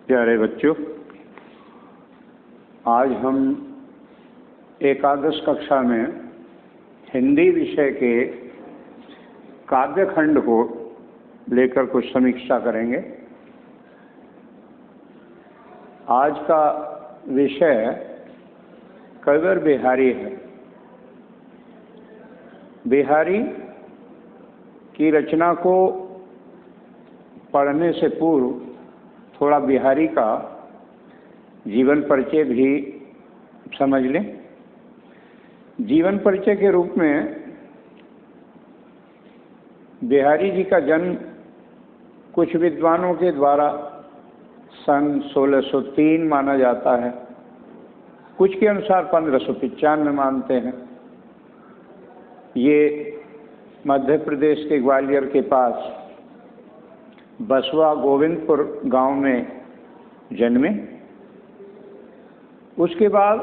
प्यारे बच्चों, आज हम एकादश कक्षा में हिंदी विषय के काव्यखंड को लेकर कुछ समीक्षा करेंगे। आज का विषय कविवर बिहारी है। बिहारी की रचना को पढ़ने से पूर्व थोड़ा बिहारी का जीवन परिचय भी समझ लें। जीवन परिचय के रूप में बिहारी जी का जन्म कुछ विद्वानों के द्वारा सन 1603 माना जाता है, कुछ के अनुसार 1595 मानते हैं। ये मध्य प्रदेश के ग्वालियर के पास बसवा गोविंदपुर गांव में जन्मे। उसके बाद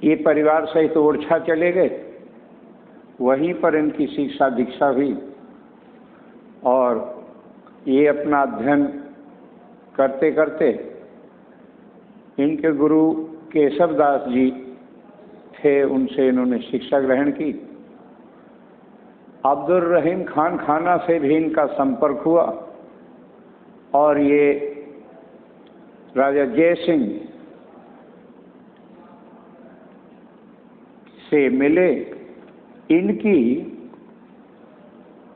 ये परिवार सहित ओरछा चले गए। वहीं पर इनकी शिक्षा दीक्षा हुई और ये अपना अध्ययन करते करते इनके गुरु केशवदास जी थे, उनसे इन्होंने शिक्षा ग्रहण की। अब्दुल रहीम खान खाना से भी इनका संपर्क हुआ और ये राजा जय सिंह से मिले। इनकी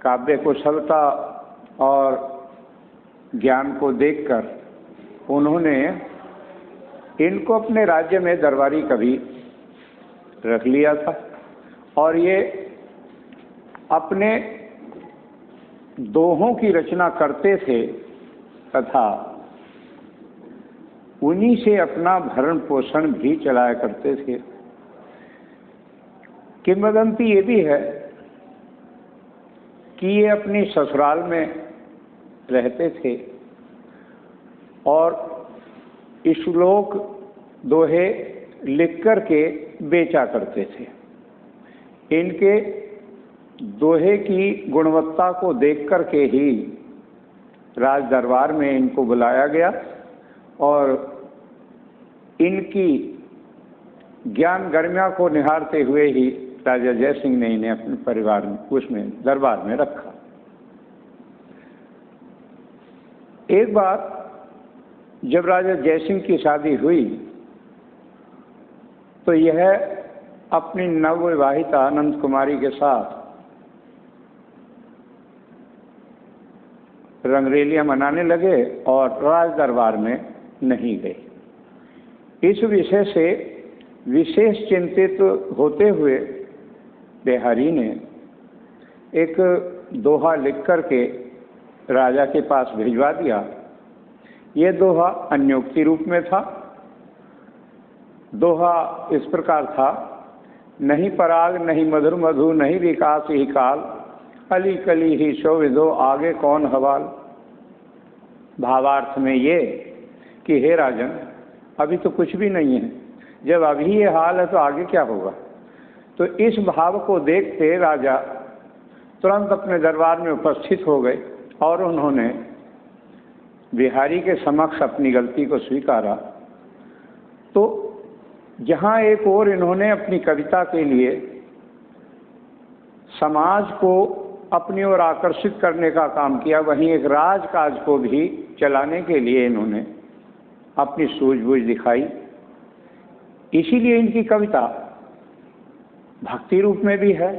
काव्य कुशलता और ज्ञान को देखकर उन्होंने इनको अपने राज्य में दरबारी कवि रख लिया था और ये अपने दोहों की रचना करते थे तथा उन्हीं से अपना भरण पोषण भी चलाया करते थे। किंवदंती ये भी है कि ये अपनी ससुराल में रहते थे और श्लोक दोहे लिख कर के बेचा करते थे। इनके दोहे की गुणवत्ता को देख कर के ही राज दरबार में इनको बुलाया गया और इनकी ज्ञान गरिमा को निहारते हुए ही राजा जय सिंह ने इन्हें अपने परिवार में उसमें दरबार में रखा। एक बार जब राजा जय सिंह की शादी हुई तो यह अपनी नवविवाहिता आनंद कुमारी के साथ रंगरेलियां मनाने लगे और राज दरबार में नहीं गए। इस विषय से विशेष चिंतित होते हुए बिहारी ने एक दोहा लिख करके राजा के पास भिजवा दिया। ये दोहा अन्योक्ति रूप में था। दोहा इस प्रकार था: नहीं पराग नहीं मधुर मधु नहीं विकास ही काल, अली कली ही शोविदो आगे कौन हवाल। भावार्थ में ये कि हे राजन, अभी तो कुछ भी नहीं है, जब अभी ये हाल है तो आगे क्या होगा। तो इस भाव को देखते राजा तुरंत अपने दरबार में उपस्थित हो गए और उन्होंने बिहारी के समक्ष अपनी गलती को स्वीकारा। तो जहाँ एक ओर इन्होंने अपनी कविता के लिए समाज को अपनी ओर आकर्षित करने का काम किया, वहीं एक राजकाज को भी चलाने के लिए इन्होंने अपनी सूझबूझ दिखाई। इसीलिए इनकी कविता भक्ति रूप में भी है,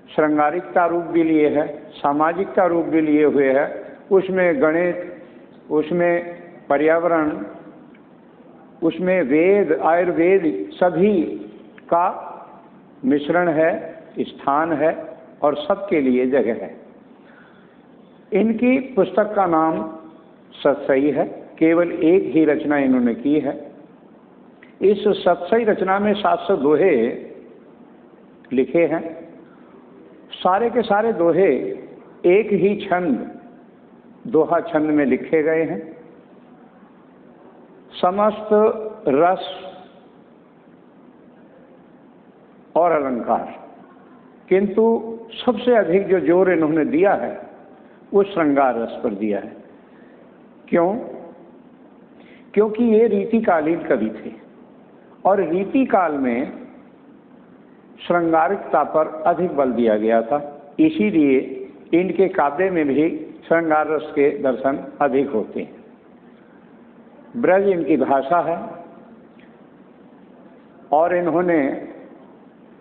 श्रृंगारिकता रूप भी लिए है, सामाजिकता रूप भी लिए हुए है। उसमें गणित, उसमें पर्यावरण, उसमें वेद आयुर्वेद सभी का मिश्रण है, स्थान है और सबके लिए जगह है। इनकी पुस्तक का नाम सतसई है। केवल एक ही रचना इन्होंने की है। इस सतसई रचना में 700 दोहे लिखे हैं। सारे के सारे दोहे एक ही छंद, दोहा छंद में लिखे गए हैं। समस्त रस और अलंकार, किंतु सबसे अधिक जो जोर इन्होंने दिया है वो श्रृंगार रस पर दिया है। क्यों? क्योंकि ये रीतिकालीन कवि थे और रीति काल में श्रृंगारिकता पर अधिक बल दिया गया था, इसीलिए इनके काव्य में भी श्रृंगार रस के दर्शन अधिक होते हैं। ब्रज इनकी भाषा है और इन्होंने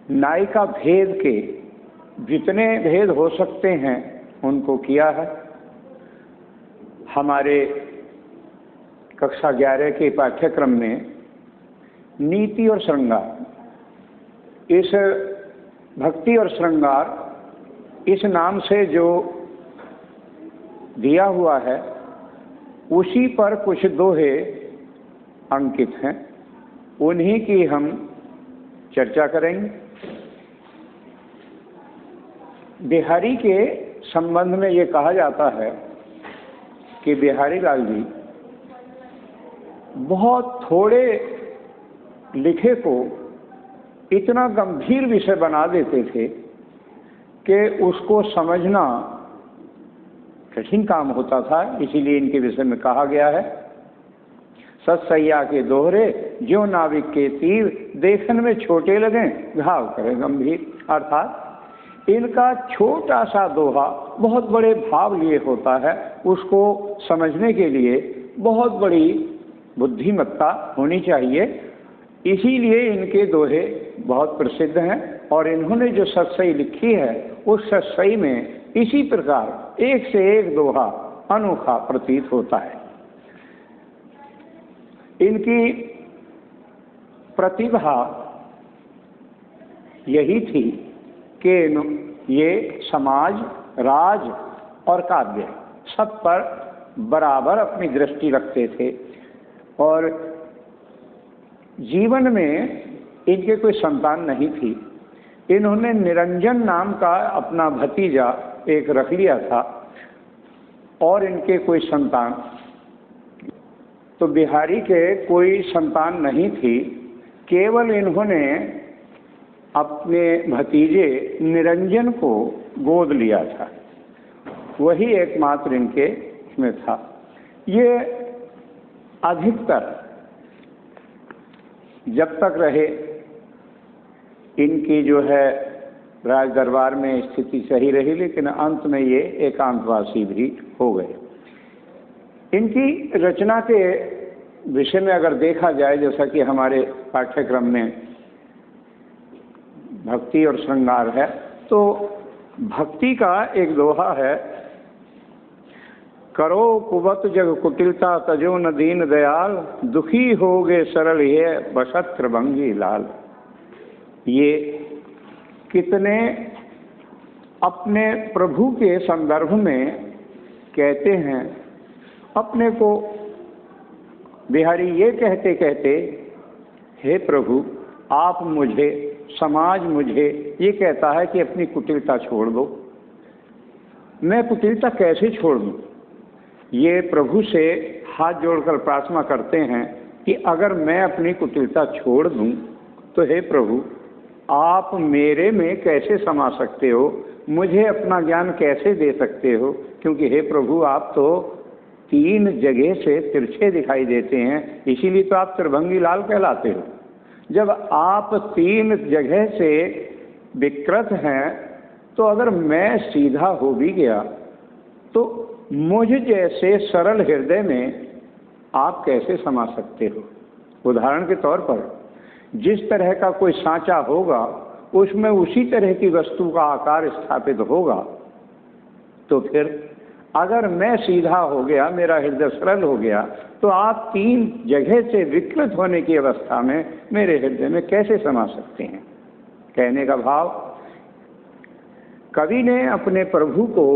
नायिका भेद के जितने भेद हो सकते हैं उनको किया है। हमारे कक्षा 11 के पाठ्यक्रम में नीति और श्रृंगार, इस भक्ति और श्रृंगार इस नाम से जो दिया हुआ है उसी पर कुछ दोहे अंकित हैं, उन्हीं की हम चर्चा करेंगे। बिहारी के संबंध में ये कहा जाता है कि बिहारी लाल जी बहुत थोड़े लिखे को इतना गंभीर विषय बना देते थे कि उसको समझना कठिन काम होता था, इसीलिए इनके विषय में कहा गया है, सतसैया के दोहरे ज्यों नाविक के तीर, देखन में छोटे लगें घाव करें गंभीर। अर्थात इनका छोटा सा दोहा बहुत बड़े भाव लिए होता है, उसको समझने के लिए बहुत बड़ी बुद्धिमत्ता होनी चाहिए, इसीलिए इनके दोहे बहुत प्रसिद्ध हैं। और इन्होंने जो सतसई लिखी है उस सतसई में इसी प्रकार एक से एक दोहा अनोखा प्रतीत होता है। इनकी प्रतिभा यही थी कि ये समाज, राज और काव्य सब पर बराबर अपनी दृष्टि रखते थे और जीवन में इनके कोई संतान नहीं थी। इन्होंने निरंजन नाम का अपना भतीजा एक रख लिया था और इनके कोई संतान, तो बिहारी के कोई संतान नहीं थी, केवल इन्होंने अपने भतीजे निरंजन को गोद लिया था, वही एकमात्र इनके में था। ये अधिकतर जब तक रहे इनकी जो है राज दरबार में स्थिति सही रही, लेकिन अंत में ये एकांतवासी भी हो गए। इनकी रचना के विषय में अगर देखा जाए, जैसा कि हमारे पाठ्यक्रम में भक्ति और श्रृंगार है, तो भक्ति का एक दोहा है, करो कुबत जग कुटिलता तजो न दीन दयाल, दुखी होगे सरल ये बशत्र भंगी लाल। ये कितने अपने प्रभु के संदर्भ में कहते हैं। अपने को बिहारी ये कहते कहते, हे प्रभु आप मुझे, समाज मुझे ये कहता है कि अपनी कुटिलता छोड़ दो, मैं कुटिलता कैसे छोड़ दूँ? ये प्रभु से हाथ जोड़कर प्रार्थना करते हैं कि अगर मैं अपनी कुटिलता छोड़ दूं तो हे प्रभु आप मेरे में कैसे समा सकते हो, मुझे अपना ज्ञान कैसे दे सकते हो? क्योंकि हे प्रभु आप तो 3 जगह से तिरछे दिखाई देते हैं, इसीलिए तो आप त्रिभंगी लाल कहलाते हो। जब आप 3 जगह से विकृत हैं तो अगर मैं सीधा हो भी गया तो मुझ जैसे सरल हृदय में आप कैसे समा सकते हो? उदाहरण के तौर पर जिस तरह का कोई सांचा होगा उसमें उसी तरह की वस्तु का आकार स्थापित होगा, तो फिर अगर मैं सीधा हो गया, मेरा हृदय सरल हो गया, तो आप 3 जगह से विकृत होने की अवस्था में मेरे हृदय में कैसे समा सकते हैं? कहने का भाव, कवि ने अपने प्रभु को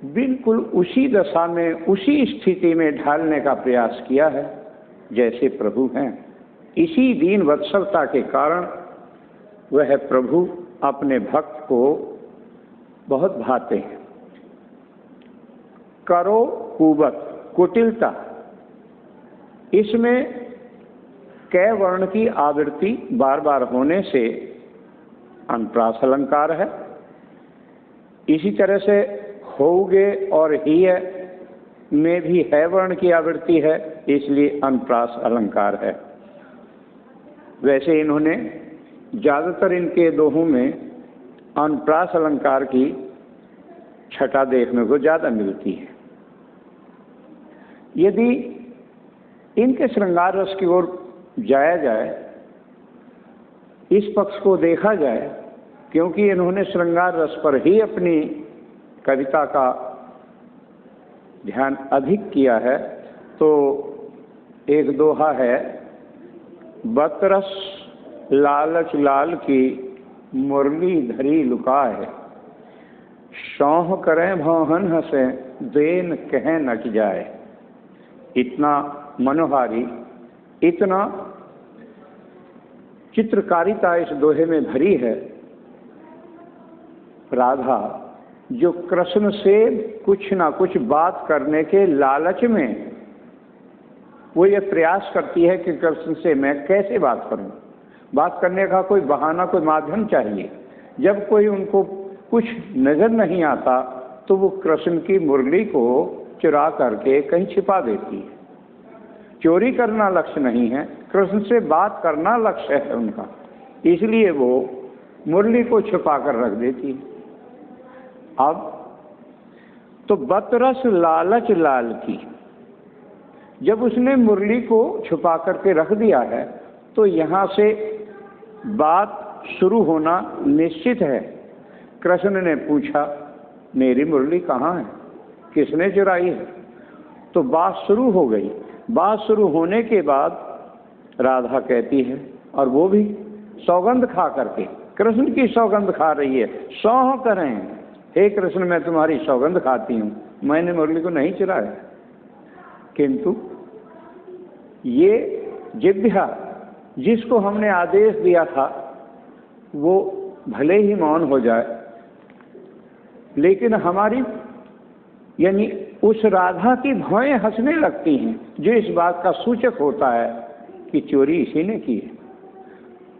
बिल्कुल उसी दशा में, उसी स्थिति में ढालने का प्रयास किया है जैसे प्रभु हैं। इसी दीन वत्सलता के कारण वह प्रभु अपने भक्त को बहुत भाते हैं। करो कुबत, कुटिलता, इसमें कै वर्ण की आवृत्ति बार बार होने से अनुप्रास अलंकार है। इसी तरह से होगे और ही है, में भी है वर्ण की आवृत्ति है, इसलिए अनुप्रास अलंकार है। वैसे इन्होंने ज़्यादातर इनके दोहों में अनुप्रास अलंकार की छटा देखने को ज़्यादा मिलती है। यदि इनके श्रृंगार रस की ओर जाया जाए, इस पक्ष को देखा जाए, क्योंकि इन्होंने श्रृंगार रस पर ही अपनी कविता का ध्यान अधिक किया है, तो एक दोहा है, बतरस लालच लाल की मुरली धरी लुकाए, सौह करें भौहन हंसे देन कहें नच जाए। इतना मनोहारी, इतना चित्रकारिता इस दोहे में भरी है। राधा जो कृष्ण से कुछ ना कुछ बात करने के लालच में वो ये प्रयास करती है कि कृष्ण से मैं कैसे बात करूं। बात करने का कोई बहाना, कोई माध्यम चाहिए। जब कोई उनको कुछ नजर नहीं आता तो वो कृष्ण की मुरली को चुरा करके कहीं छिपा देती है। चोरी करना लक्ष्य नहीं है, कृष्ण से बात करना लक्ष्य है उनका, इसलिए वो मुरली को छुपा कर रख देती है। अब तो बतरस लालच लाल की, जब उसने मुरली को छुपा करके रख दिया है तो यहाँ से बात शुरू होना निश्चित है। कृष्ण ने पूछा, मेरी मुरली कहाँ है, किसने चुराई है? तो बात शुरू हो गई। बात शुरू होने के बाद राधा कहती है, और वो भी सौगंध खा करके, कृष्ण की सौगंध खा रही है, सौह करें, हे कृष्ण मैं तुम्हारी सौगंध खाती हूँ, मैंने मुरली को नहीं चुराया। किंतु ये जिह्वा जिसको हमने आदेश दिया था वो भले ही मौन हो जाए, लेकिन हमारी यानी उस राधा की भौएं हंसने लगती हैं, जो इस बात का सूचक होता है कि चोरी इसी ने की है।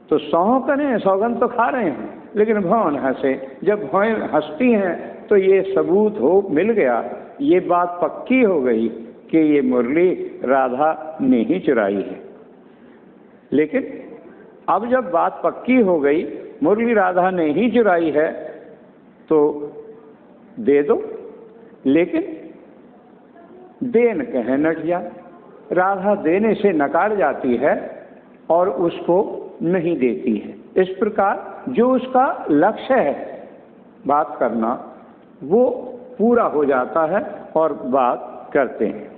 तो सौह करें, सौगंध तो खा रहे हैं, लेकिन भौं हंसे। जब भौएं हंसती हैं तो ये सबूत हो मिल गया, ये बात पक्की हो गई कि ये मुरली राधा ने ही चुराई है। लेकिन अब जब बात पक्की हो गई, मुरली राधा ने ही चुराई है, तो दे दो, लेकिन देन कहे नट जा। राधा देने से नकार जाती है और उसको नहीं देती है। इस प्रकार जो उसका लक्ष्य है बात करना, वो पूरा हो जाता है और बात करते हैं।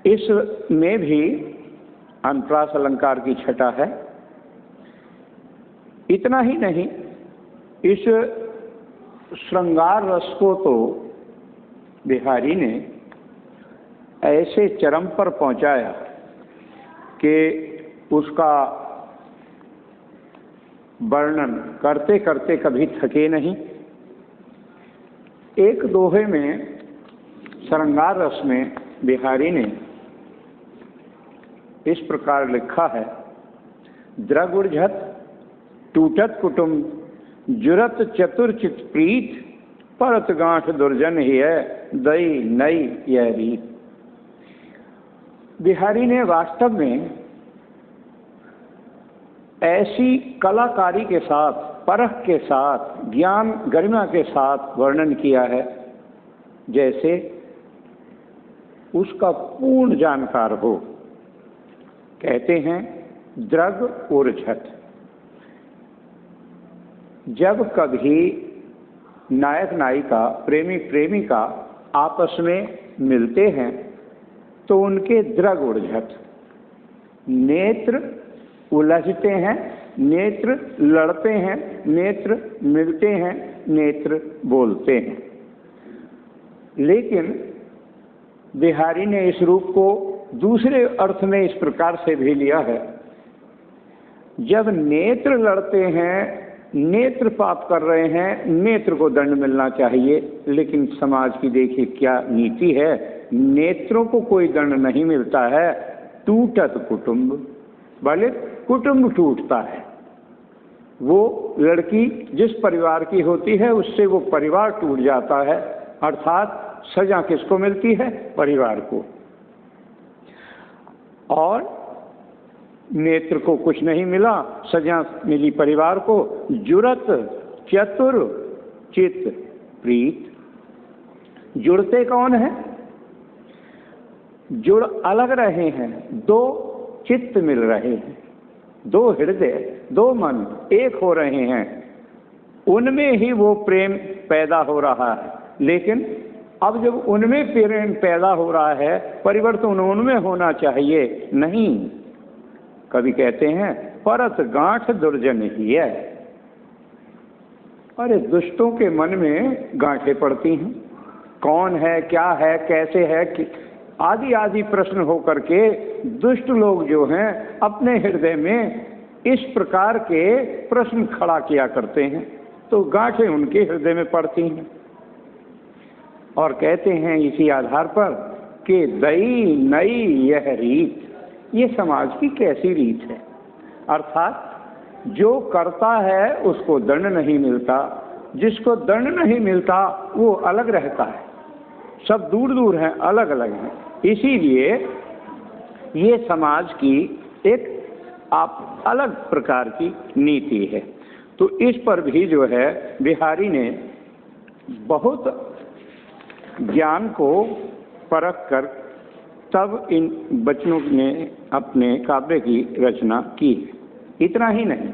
इसमें भी अनुप्रास अलंकार की छटा है। इतना ही नहीं, इस श्रृंगार रस को तो बिहारी ने ऐसे चरम पर पहुंचाया कि उसका वर्णन करते करते कभी थके नहीं। एक दोहे में श्रृंगार रस में बिहारी ने इस प्रकार लिखा है, द्रग उर्झत टूटत कुटुंब जुरत चतुर्चित प्रीत, परत गांठ दुर्जन ही है दई नई यह रीत। बिहारी ने वास्तव में ऐसी कलाकारी के साथ, परख के साथ, ज्ञान गरिमा के साथ वर्णन किया है जैसे उसका पूर्ण जानकार हो। कहते हैं द्रग उर्झत, जब कभी नायक नायिका, प्रेमी प्रेमिका आपस में मिलते हैं तो उनके द्रग उर्झत, नेत्र उलझते हैं, नेत्र लड़ते हैं, नेत्र मिलते हैं, नेत्र बोलते हैं। लेकिन बिहारी ने इस रूप को दूसरे अर्थ में इस प्रकार से भी लिया है, जब नेत्र लड़ते हैं, नेत्र पाप कर रहे हैं, नेत्र को दंड मिलना चाहिए, लेकिन समाज की देखिए क्या नीति है, नेत्रों को कोई दंड नहीं मिलता है। टूटत कुटुंब, भले कुटुंब टूटता है। वो लड़की जिस परिवार की होती है उससे वो परिवार टूट जाता है, अर्थात सजा किसको मिलती है? परिवार को। और नेत्र को कुछ नहीं मिला, सजा मिली परिवार को। जुड़त चतुर चित प्रीत। जुड़ते कौन है? जुड़ अलग रहे हैं, दो चित्त मिल रहे हैं, दो हृदय, दो मन एक हो रहे हैं, उनमें ही वो प्रेम पैदा हो रहा है। लेकिन अब जब उनमें प्रेम पैदा हो रहा है, परिवर्तन उनमें होना चाहिए, नहीं। कभी कहते हैं परत गांठ दुर्जन ही है। अरे दुष्टों के मन में गांठें पड़ती हैं, कौन है, क्या है, कैसे है, आदि आदि प्रश्न होकर के दुष्ट लोग जो हैं अपने हृदय में इस प्रकार के प्रश्न खड़ा किया करते हैं, तो गांठें उनके हृदय में पड़ती हैं। और कहते हैं इसी आधार पर कि दई नई यह रीत, ये समाज की कैसी रीत है। अर्थात जो करता है उसको दंड नहीं मिलता, जिसको दंड नहीं मिलता वो अलग रहता है। सब दूर दूर हैं, अलग अलग हैं। इसीलिए ये समाज की एक आप अलग प्रकार की नीति है। तो इस पर भी जो है बिहारी ने बहुत ज्ञान को परख कर तब इन बच्चों ने अपने काव्य की रचना की। इतना ही नहीं,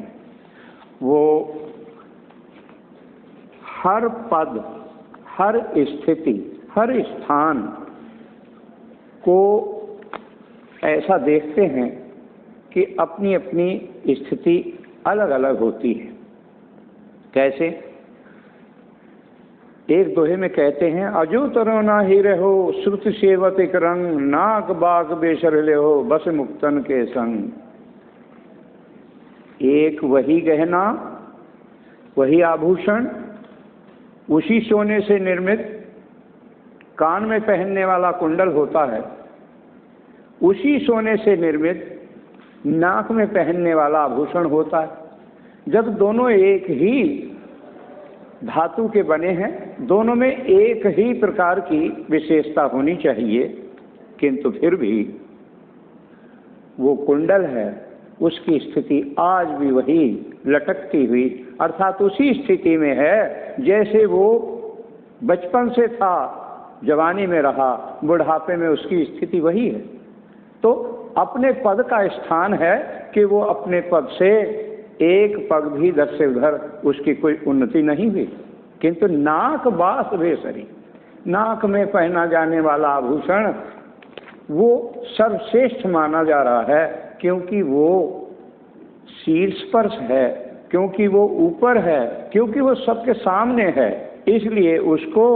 वो हर पद, हर स्थिति, हर स्थान को ऐसा देखते हैं कि अपनी अपनी स्थिति अलग अलग होती है। कैसे? एक दोहे में कहते हैं अजो तरो ना ही रहो श्रुत सेवत एक रंग, नाक बाग बेसर ले हो बस मुक्तन के संग। एक वही गहना, वही आभूषण, उसी सोने से निर्मित कान में पहनने वाला कुंडल होता है, उसी सोने से निर्मित नाक में पहनने वाला आभूषण होता है। जब दोनों एक ही धातु के बने हैं, दोनों में एक ही प्रकार की विशेषता होनी चाहिए, किंतु फिर भी वो कुंडल है, उसकी स्थिति आज भी वही लटकती हुई, अर्थात उसी स्थिति में है जैसे वो बचपन से था, जवानी में रहा, बुढ़ापे में उसकी स्थिति वही है। तो अपने पद का स्थान है कि वो अपने पद से एक पग भी इधर से उधर उसकी कोई उन्नति नहीं हुई। किंतु नाक बास बेसरी, नाक में पहना जाने वाला आभूषण वो सर्वश्रेष्ठ माना जा रहा है, क्योंकि वो शीर्षस्पर्श है, क्योंकि वो ऊपर है, क्योंकि वो सबके सामने है, इसलिए उसको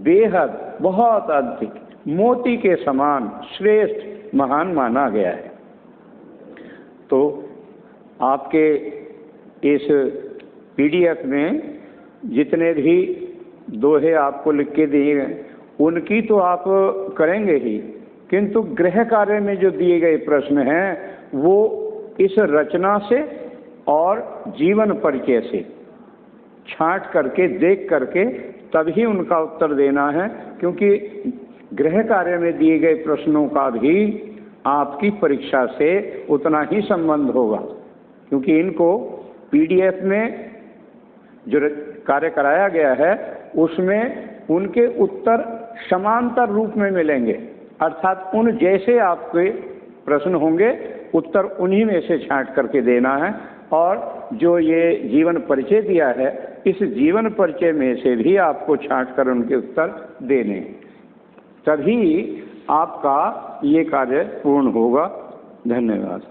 बेहद बहुत अधिक मोती के समान श्रेष्ठ महान माना गया है। तो आपके इस पीडीएफ में जितने भी दोहे आपको लिख के दिए गए उनकी तो आप करेंगे ही, किंतु गृह कार्य में जो दिए गए प्रश्न हैं वो इस रचना से और जीवन परिचय से छांट करके देख करके तभी उनका उत्तर देना है, क्योंकि गृह कार्य में दिए गए प्रश्नों का भी आपकी परीक्षा से उतना ही संबंध होगा, क्योंकि इनको पीडीएफ में जो कार्य कराया गया है उसमें उनके उत्तर समांतर रूप में मिलेंगे, अर्थात उन जैसे आपके प्रश्न होंगे उत्तर उन्हीं में से छांट करके देना है। और जो ये जीवन परिचय दिया है, इस जीवन परिचय में से भी आपको छांट कर उनके उत्तर देने, तभी आपका ये कार्य पूर्ण होगा। धन्यवाद।